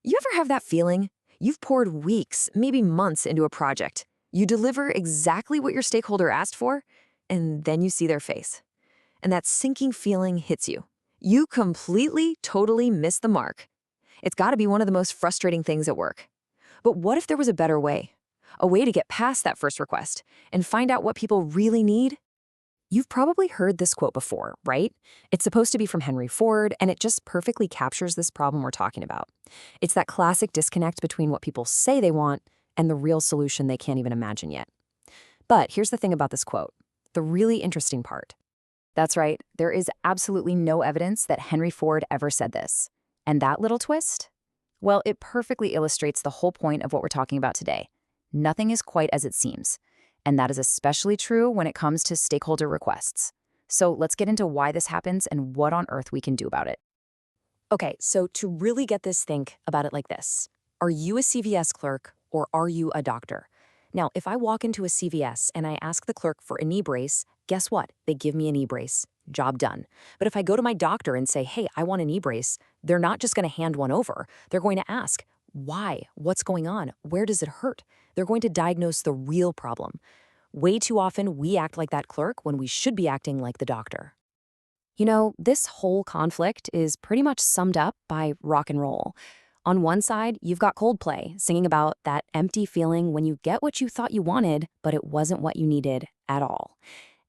You ever have that feeling? You've poured weeks, maybe months into a project. You deliver exactly what your stakeholder asked for, and then you see their face. And that sinking feeling hits you. You completely, totally miss the mark. It's got to be one of the most frustrating things at work. But what if there was a better way? A way to get past that first request and find out what people really need? You've probably heard this quote before, right? It's supposed to be from Henry Ford, and it just perfectly captures this problem we're talking about. It's that classic disconnect between what people say they want and the real solution they can't even imagine yet. But here's the thing about this quote, the really interesting part. That's right, there is absolutely no evidence that Henry Ford ever said this. And that little twist? Well, it perfectly illustrates the whole point of what we're talking about today. Nothing is quite as it seems. And that is especially true when it comes to stakeholder requests. So let's get into why this happens and what on earth we can do about it. Okay, so to really get this, think about it like this. Are you a CVS clerk or are you a doctor? Now, if I walk into a CVS and I ask the clerk for a knee brace, guess what? They give me a knee brace. Job done. But if I go to my doctor and say, hey, I want a knee brace, they're not just going to hand one over. They're going to ask, why? What's going on? Where does it hurt? They're going to diagnose the real problem. Way too often, we act like that clerk when we should be acting like the doctor. You know, this whole conflict is pretty much summed up by rock and roll. On one side, you've got Coldplay singing about that empty feeling when you get what you thought you wanted, but it wasn't what you needed at all.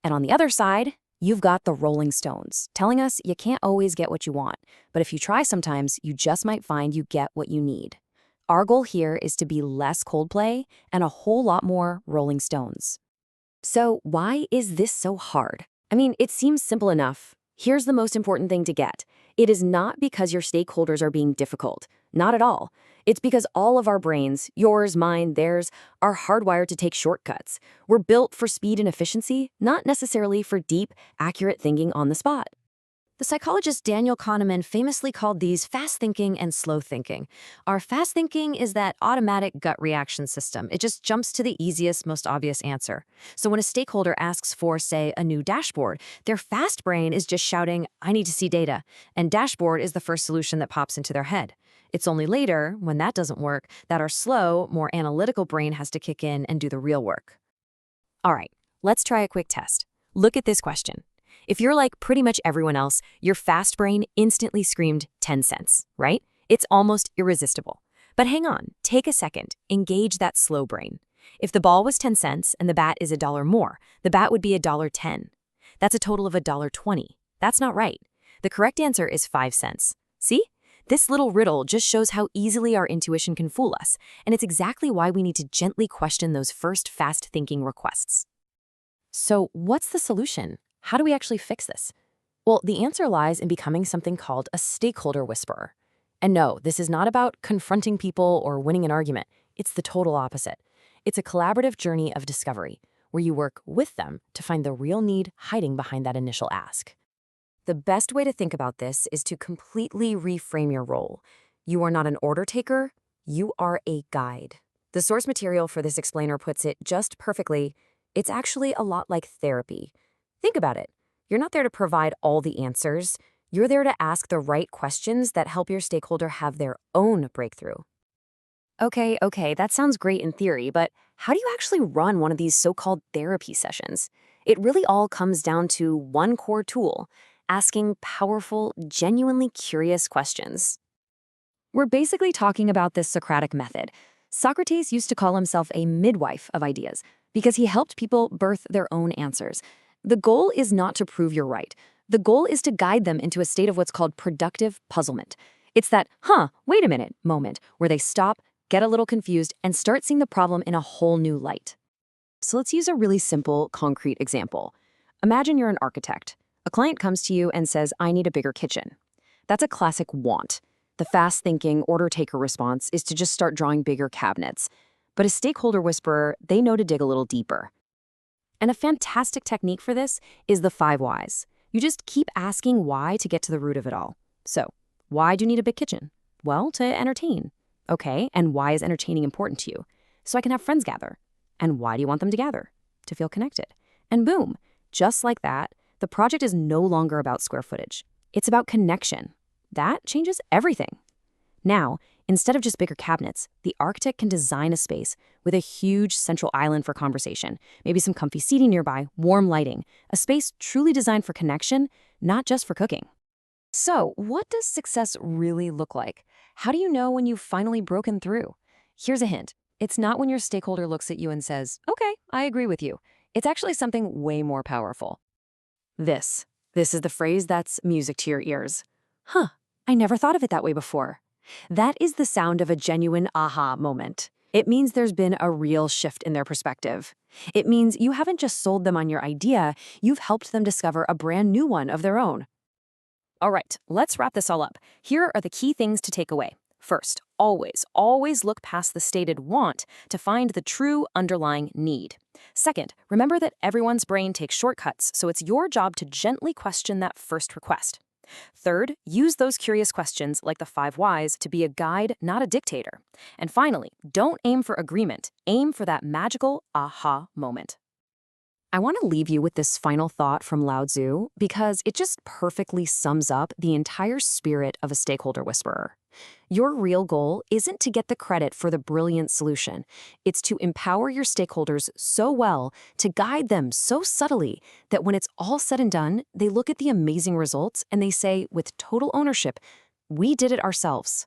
And on the other side, you've got the Rolling Stones telling us you can't always get what you want, but if you try sometimes, you just might find you get what you need. Our goal here is to be less Coldplay and a whole lot more Rolling Stones. So why is this so hard? I mean, it seems simple enough. Here's the most important thing to get. It is not because your stakeholders are being difficult. Not at all. It's because all of our brains, yours, mine, theirs, are hardwired to take shortcuts. We're built for speed and efficiency, not necessarily for deep, accurate thinking on the spot. The psychologist Daniel Kahneman famously called these fast thinking and slow thinking. Our fast thinking is that automatic gut reaction system. It just jumps to the easiest, most obvious answer. So when a stakeholder asks for, say, a new dashboard, their fast brain is just shouting, I need to see data. And dashboard is the first solution that pops into their head. It's only later, when that doesn't work, that our slow, more analytical brain has to kick in and do the real work. All right, let's try a quick test. Look at this question. If you're like pretty much everyone else, your fast brain instantly screamed 10 cents, right? It's almost irresistible. But hang on, take a second, engage that slow brain. If the ball was 10 cents and the bat is $1 more, the bat would be $1.10. That's a total of $1.20. That's not right. The correct answer is 5 cents. See? This little riddle just shows how easily our intuition can fool us, and it's exactly why we need to gently question those first fast-thinking requests. So what's the solution? How do we actually fix this? Well, the answer lies in becoming something called a stakeholder whisperer. And no, this is not about confronting people or winning an argument. It's the total opposite. It's a collaborative journey of discovery, where you work with them to find the real need hiding behind that initial ask. The best way to think about this is to completely reframe your role. You are not an order taker, you are a guide. The source material for this explainer puts it just perfectly. It's actually a lot like therapy. Think about it. You're not there to provide all the answers. You're there to ask the right questions that help your stakeholder have their own breakthrough. Okay, that sounds great in theory, but how do you actually run one of these so-called therapy sessions? It really all comes down to one core tool, asking powerful, genuinely curious questions. We're basically talking about this Socratic method. Socrates used to call himself a midwife of ideas because he helped people birth their own answers. The goal is not to prove you're right. The goal is to guide them into a state of what's called productive puzzlement. It's that, wait a minute moment where they stop, get a little confused, and start seeing the problem in a whole new light. So let's use a really simple, concrete example. Imagine you're an architect. A client comes to you and says, I need a bigger kitchen. That's a classic want. The fast-thinking, order-taker response is to just start drawing bigger cabinets. But a stakeholder whisperer, they know to dig a little deeper. And a fantastic technique for this is the 5 whys. You just keep asking why to get to the root of it all. So, why do you need a big kitchen? Well, to entertain. Okay, and why is entertaining important to you? So I can have friends gather. And why do you want them to gather? To feel connected. And boom, just like that, the project is no longer about square footage. It's about connection. That changes everything. Now, Instead of just bigger cabinets, the architect can design a space with a huge central island for conversation, maybe some comfy seating nearby, warm lighting, a space truly designed for connection, not just for cooking. So, what does success really look like? How do you know when you've finally broken through? Here's a hint. It's not when your stakeholder looks at you and says, "Okay, I agree with you." It's actually something way more powerful. This. This is the phrase that's music to your ears. Huh, I never thought of it that way before. That is the sound of a genuine aha moment. It means there's been a real shift in their perspective. It means you haven't just sold them on your idea, you've helped them discover a brand new one of their own. All right, let's wrap this all up. Here are the key things to take away. First, always look past the stated want to find the true underlying need. Second, remember that everyone's brain takes shortcuts, so it's your job to gently question that first request. Third, use those curious questions like the 5 whys to be a guide, not a dictator. And finally, don't aim for agreement, aim for that magical aha moment. I want to leave you with this final thought from Lao Tzu because it just perfectly sums up the entire spirit of a stakeholder whisperer. Your real goal isn't to get the credit for the brilliant solution. It's to empower your stakeholders so well, to guide them so subtly, that when it's all said and done, they look at the amazing results and they say, with total ownership, "We did it ourselves."